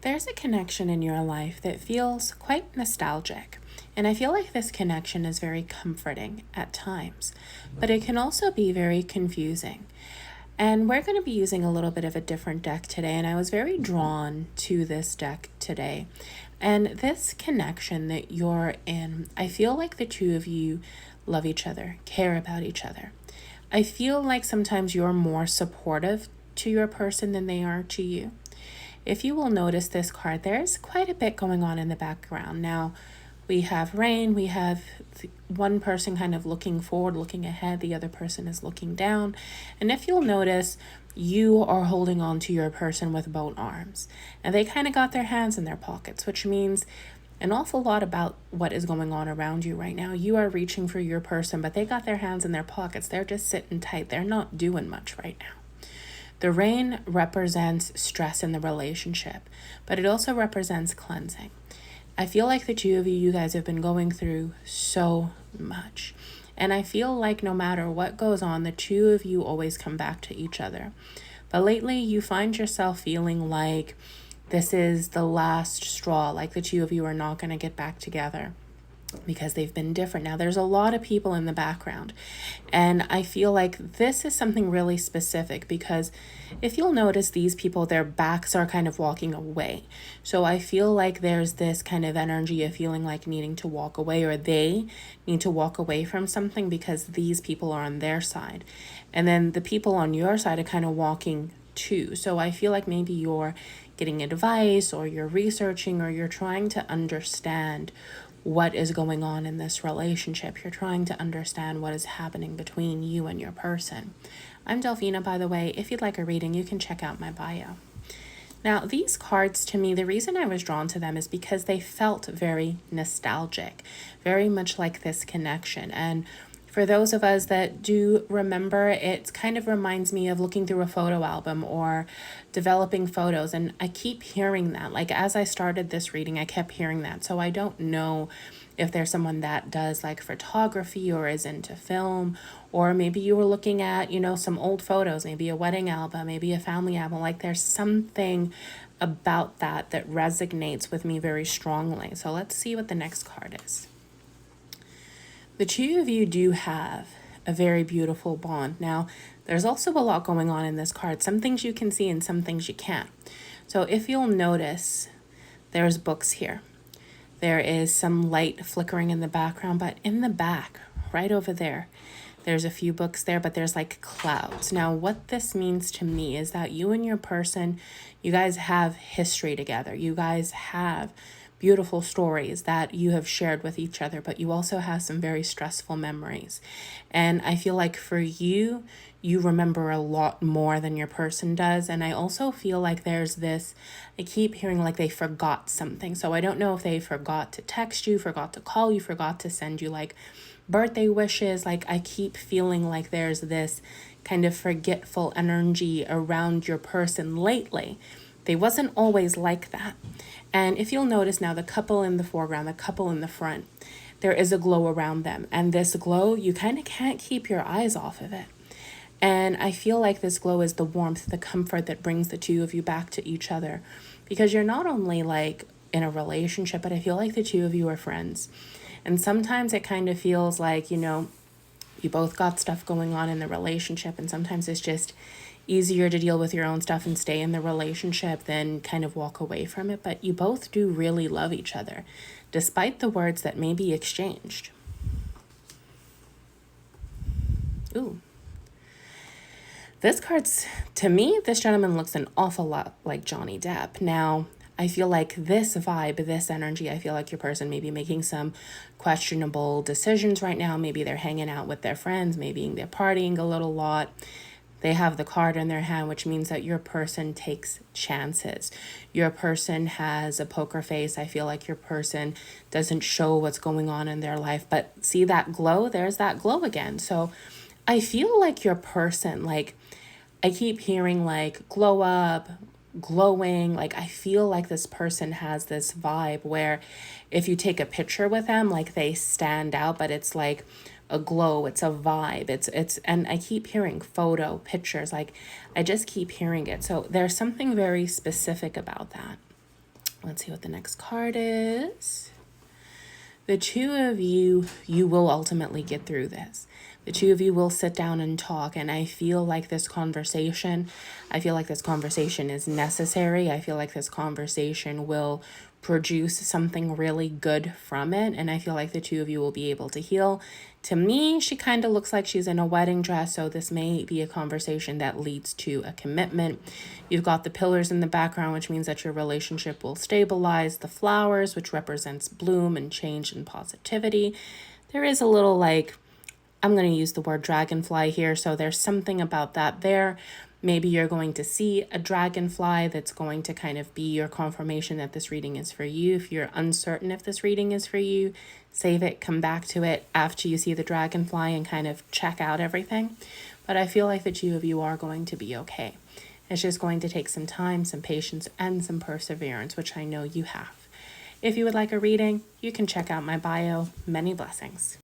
There's a connection in your life that feels quite nostalgic, and I feel like this connection is very comforting at times, but it can also be very confusing. And we're going to be using a little bit of a different deck today, and I was very drawn to this deck today. And this connection that you're in, I feel like the two of you love each other, care about each other. I feel like sometimes you're more supportive to your person than they are to you. If you will notice this card, there's quite a bit going on in the background. Now, we have rain, we have one person kind of looking forward, looking ahead, the other person is looking down. And if you'll notice, you are holding on to your person with both arms. And they kind of got their hands in their pockets, which means an awful lot about what is going on around you right now. You are reaching for your person, but they got their hands in their pockets. They're just sitting tight. They're not doing much right now. The rain represents stress in the relationship, but it also represents cleansing. I feel like the two of you guys have been going through so much. And I feel like no matter what goes on, the two of you always come back to each other. But lately, you find yourself feeling like this is the last straw, like the two of you are not going to get back together because they've been different. Now, there's a lot of people in the background, and I feel like this is something really specific because if you'll notice, these people, their backs are kind of walking away. So I feel like there's this kind of energy of feeling like needing to walk away, or they need to walk away from something because these people are on their side. And then the people on your side are kind of walking too. So I feel like maybe you're getting advice, or you're researching, or you're trying to understand what is going on in this relationship. You're trying to understand what is happening between you and your person. I'm Delfina, by the way. If you'd like a reading, you can check out my bio. Now, these cards, to me, the reason I was drawn to them is because they felt very nostalgic, very much like this connection. And for those of us that do remember, it kind of reminds me of looking through a photo album or developing photos. And I keep hearing that. Like, as I started this reading, I kept hearing that. So I don't know if there's someone that does like photography or is into film, or maybe you were looking at, some old photos, maybe a wedding album, maybe a family album. Like, there's something about that resonates with me very strongly. So let's see what the next card is. The two of you do have a very beautiful bond. Now, there's also a lot going on in this card. Some things you can see and some things you can't. So if you'll notice, there's books here. There is some light flickering in the background, but in the back, right over there, there's a few books there, but there's like clouds. Now, what this means to me is that you and your person, you guys have history together. You guys have beautiful stories that you have shared with each other, but you also have some very stressful memories. And I feel like for you, you remember a lot more than your person does. And I also feel like there's this, I keep hearing like they forgot something. So I don't know if they forgot to text you, forgot to call you, forgot to send you like birthday wishes. Like, I keep feeling like there's this kind of forgetful energy around your person lately. They wasn't always like that. And if you'll notice now, the couple in the foreground, the couple in the front, there is a glow around them. And this glow, you kind of can't keep your eyes off of it. And I feel like this glow is the warmth, the comfort that brings the two of you back to each other. Because you're not only like in a relationship, but I feel like the two of you are friends. And sometimes it kind of feels like, you both got stuff going on in the relationship. And sometimes it's just easier to deal with your own stuff and stay in the relationship than kind of walk away from it. But you both do really love each other, despite the words that may be exchanged. Ooh. This card's, to me, this gentleman looks an awful lot like Johnny Depp. Now, I feel like this vibe, this energy, I feel like your person may be making some questionable decisions right now. Maybe they're hanging out with their friends. Maybe they're partying a little lot. They have the card in their hand, which means that your person takes chances. Your person has a poker face. I feel like your person doesn't show what's going on in their life. But see that glow? There's that glow again. So I feel like your person, like, I keep hearing like glow up, glowing. Like, I feel like this person has this vibe where if you take a picture with them, like they stand out, but it's like a glow, it's a vibe, it's and I keep hearing photo pictures, like I just keep hearing it. So there's something very specific about that. Let's see what the next card is. The two of you will ultimately get through this. The two of you will sit down and talk, and I feel like this conversation is necessary. I feel like this conversation will produce something really good from it, and I feel like the two of you will be able to heal. To me, she kind of looks like she's in a wedding dress, so this may be a conversation that leads to a commitment. You've got the pillars in the background, which means that your relationship will stabilize. The flowers, which represents bloom and change and positivity. There is a little I'm going to use the word dragonfly here, so there's something about that there. Maybe you're going to see a dragonfly that's going to kind of be your confirmation that this reading is for you. If you're uncertain if this reading is for you, save it, come back to it after you see the dragonfly and kind of check out everything. But I feel like the two of you are going to be okay. It's just going to take some time, some patience, and some perseverance, which I know you have. If you would like a reading, you can check out my bio. Many blessings.